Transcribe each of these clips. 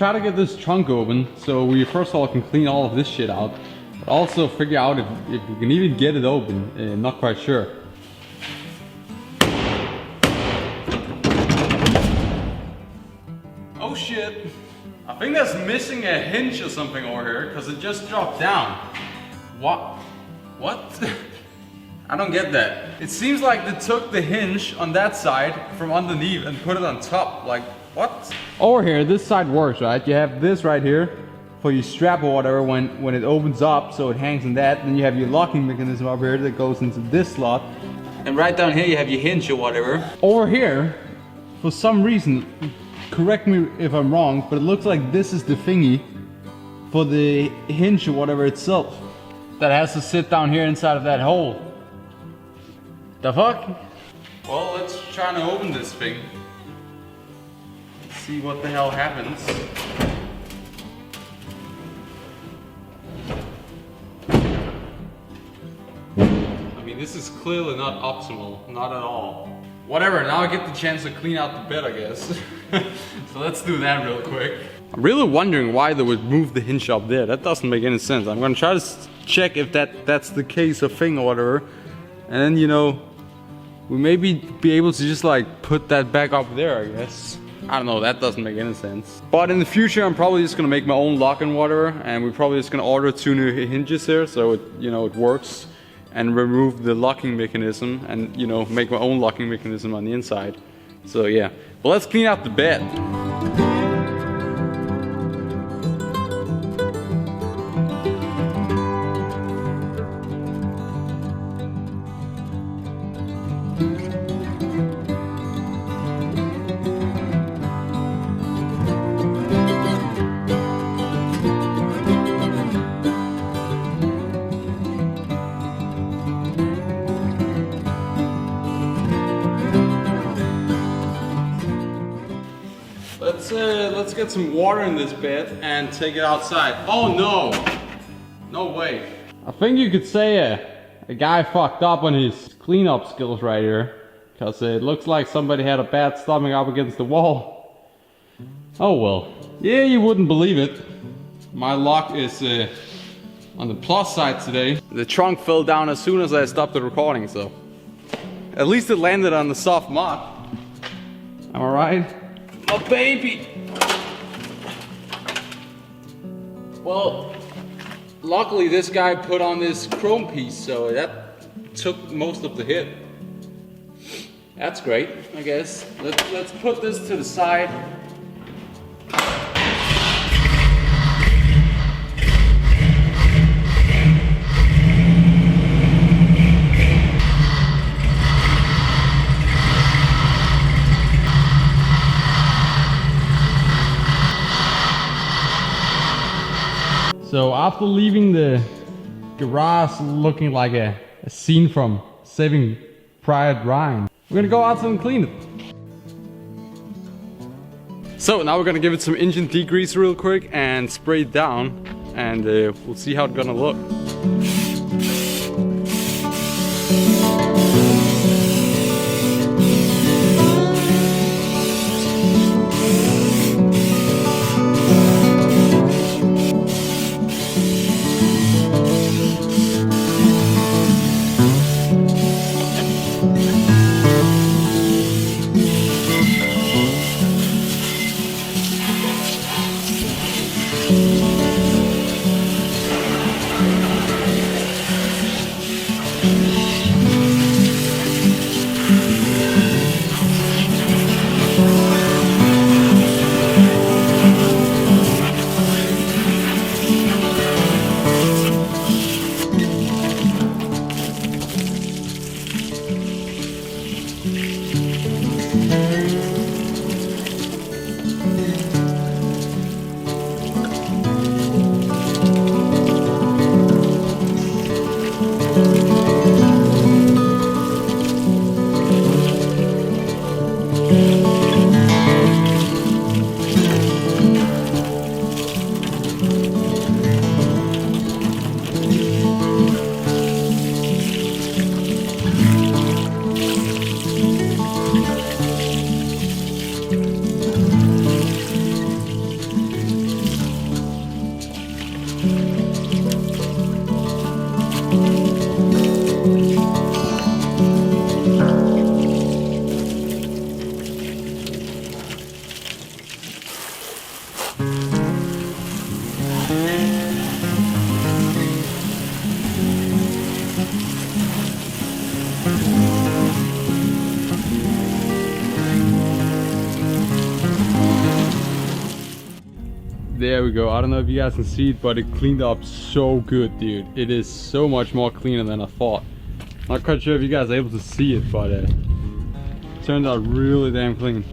try to get this trunk open, so we first of all can clean all of this shit out, but also figure out if we can even get it open. Not quite sure. Oh shit! I think that's missing a hinge or something over here, because it just dropped down. What? I don't get that. It seems like they took the hinge on that side from underneath and put it on top. Like, what? Over here, this side works, right? You have this right here for your strap or whatever when it opens up, so it hangs in that. Then you have your locking mechanism up here that goes into this slot. And right down here you have your hinge or whatever. Over here, for some reason, correct me if I'm wrong, but it looks like this is the thingy for the hinge or whatever itself that has to sit down here inside of that hole. The fuck? Well, let's try to open this thing. See what the hell happens. I mean, this is clearly not optimal, not at all. Whatever, now I get the chance to clean out the bed, I guess. So let's do that real quick. I'm really wondering why they would move the hinge up there. That doesn't make any sense. I'm gonna try to check if that's the case or thing or whatever. And then, you know, we maybe be able to just like put that back up there, I guess. I don't know, that doesn't make any sense. But in the future, I'm probably just gonna make my own lock and whatever, and we're probably just gonna order 2 new hinges here, so it, you know, it works, and remove the locking mechanism, and you know, make my own locking mechanism on the inside. So yeah, but let's clean out the bed. Let's get some water in this bed and take it outside. Oh no! No way. I think you could say a guy fucked up on his cleanup skills right here, because it looks like somebody had a bad stomach up against the wall. Oh well. Yeah, you wouldn't believe it. My lock is on the plus side today. The trunk fell down as soon as I stopped the recording, so at least it landed on the soft mud. Am I right? Oh baby! Well, luckily this guy put on this chrome piece, so that took most of the hit. That's great, I guess. Let's put this to the side. So after leaving the garage looking like a scene from Saving Private Ryan, we're gonna go outside and clean it. So now we're gonna give it some engine degreaser real quick and spray it down, and we'll see how it's gonna look. There we go. I don't know if you guys can see it, but it cleaned up so good, dude. It is so much more cleaner than I thought. Not quite sure if you guys are able to see it, but it turned out really damn clean.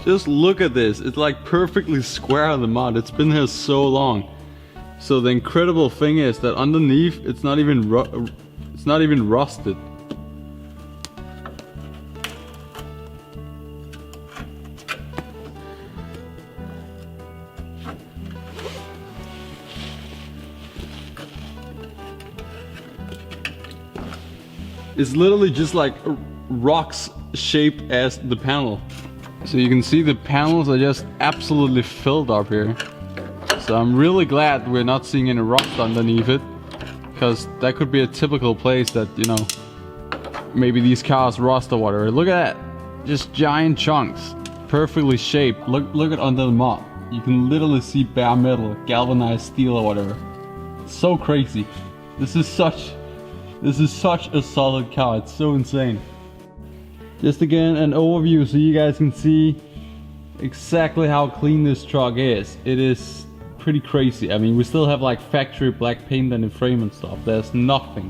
Just look at this. It's like perfectly square on the mud. It's been here so long. So the incredible thing is that underneath it's not even rusted. It's literally just like rocks shaped as the panel. So you can see the panels are just absolutely filled up here. So I'm really glad we're not seeing any rust underneath it, because that could be a typical place that, you know, maybe these cars rust or whatever. Look at that, just giant chunks, perfectly shaped. Look at under the mud. You can literally see bare metal, galvanized steel or whatever. It's so crazy. This is such a solid car. It's so insane. Just again an overview so you guys can see exactly how clean this truck is. It is pretty crazy. I mean, we still have like factory black paint on the frame and stuff. There's nothing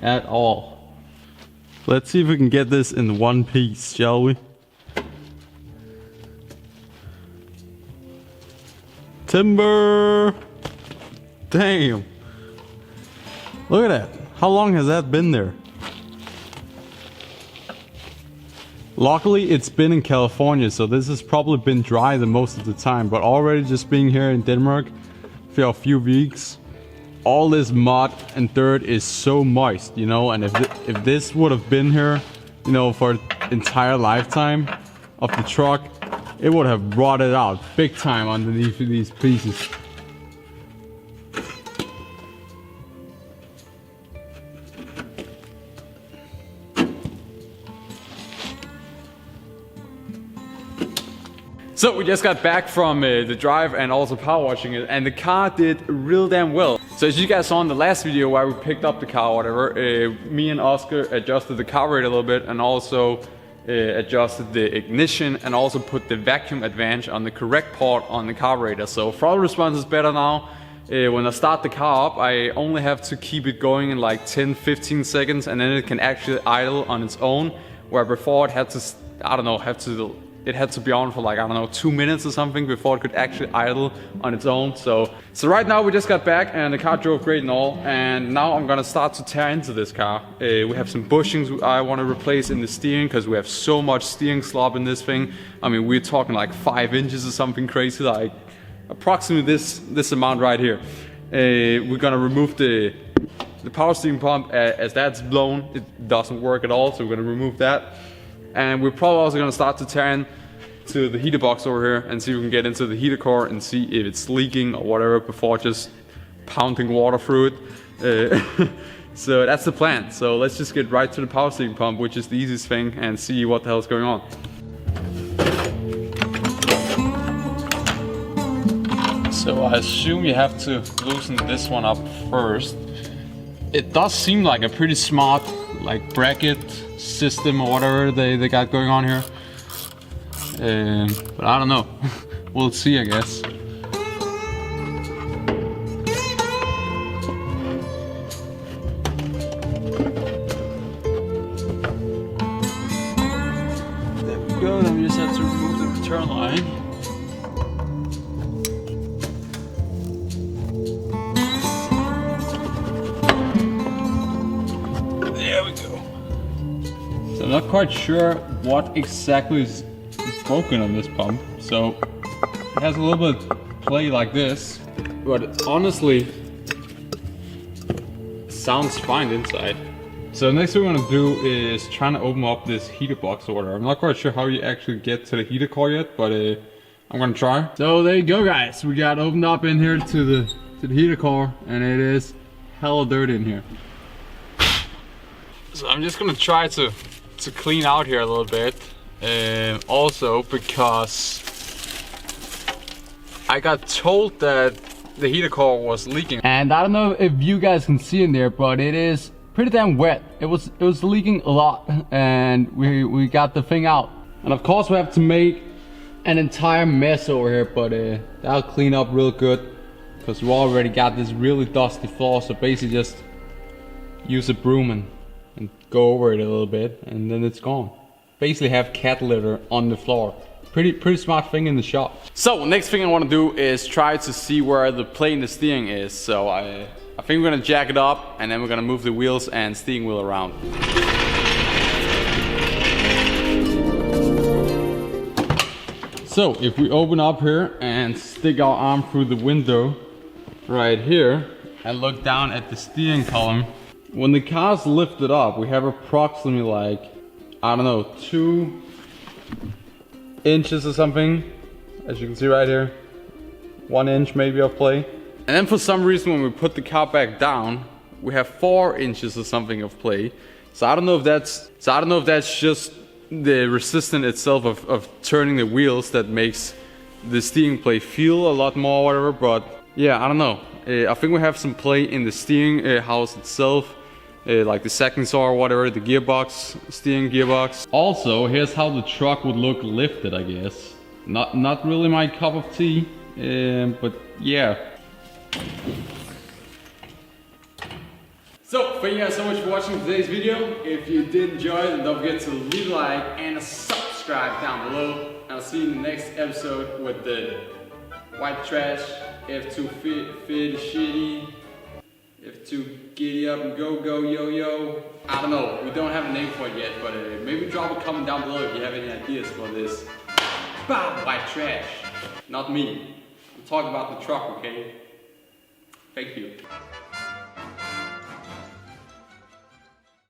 at all. Let's see if we can get this in one piece, shall we? Timber! Damn! Look at that. How long has that been there? Luckily it's been in California, so this has probably been dry the most of the time, but already just being here in Denmark for a few weeks, all this mud and dirt is so moist, you know, and if this would have been here, you know, for the entire lifetime of the truck, it would have rotted out big time underneath these pieces. So we just got back from the drive and also power washing it, and the car did real damn well. So as you guys saw in the last video where we picked up the car or whatever, me and Oscar adjusted the car rate a little bit, and also adjusted the ignition, and also put the vacuum advantage on the correct part on the carburetor. So throttle response is better now. When I start the car up, I only have to keep it going in like 10-15 seconds, and then it can actually idle on its own, where before it had to, it had to be on for like, 2 minutes or something before it could actually idle on its own. So right now we just got back and the car drove great and all, and now I'm gonna start to tear into this car. We have some bushings I want to replace in the steering, because we have so much steering slop in this thing. I mean, we're talking like 5 inches or something crazy, like approximately this amount right here. We're gonna remove the power steering pump, as that's blown. It doesn't work at all, so we're gonna remove that. And we're probably also gonna start to tear in to the heater box over here and see if we can get into the heater core and see if it's leaking or whatever before just pounding water through it. So that's the plan. So let's just get right to the power steering pump, which is the easiest thing, and see what the hell is going on. So I assume you have to loosen this one up first. It does seem like a pretty smart like bracket system or whatever they got going on here. But I don't know. We'll see, I guess. There we go, then we just have to remove the return line. There we go. So I'm not quite sure what exactly is broken on this pump. So it has a little bit of play like this, but honestly it sounds fine inside. So next thing we're gonna do is trying to open up this heater box order. I'm not quite sure how you actually get to the heater core yet, but I'm gonna try. So there you go, guys. We got opened up in here to the heater core, and it is hella dirty in here. So I'm just gonna try to clean out here a little bit. Also because I got told that the heater core was leaking, and I don't know if you guys can see in there, but it is pretty damn wet. It was leaking a lot, and we got the thing out. And of course we have to make an entire mess over here, but that'll clean up real good because we already got this really dusty floor. So basically just use a broom and go over it a little bit, and then it's gone. Basically have cat litter on the floor. Pretty smart thing in the shop. So next thing I want to do is try to see where the plate in the steering is. So I think we're gonna jack it up, and then we're gonna move the wheels and steering wheel around. So if we open up here and stick our arm through the window right here and look down at the steering column, when the car's lifted up, we have approximately like, I don't know, 2 inches or something, as you can see right here. 1 inch maybe of play. And then for some reason when we put the car back down, we have 4 inches or something of play. So I don't know if that's just the resistance itself of turning the wheels that makes the steering plate feel a lot more or whatever, but yeah, I don't know. I think we have some play in the steering house itself. Like the second saw or whatever, the gearbox, steering gearbox. Also, here's how the truck would look lifted, I guess. Not really my cup of tea, but yeah. So, thank you guys so much for watching today's video. If you did enjoy it, then don't forget to leave a like and a subscribe down below. I'll see you in the next episode with the white trash F250 shitty. F2 giddy up and go yo yo. I don't know, we don't have a name for it yet, but maybe drop a comment down below if you have any ideas for this. Bah, white trash. Not me. I'm talking about the truck, okay? Thank you.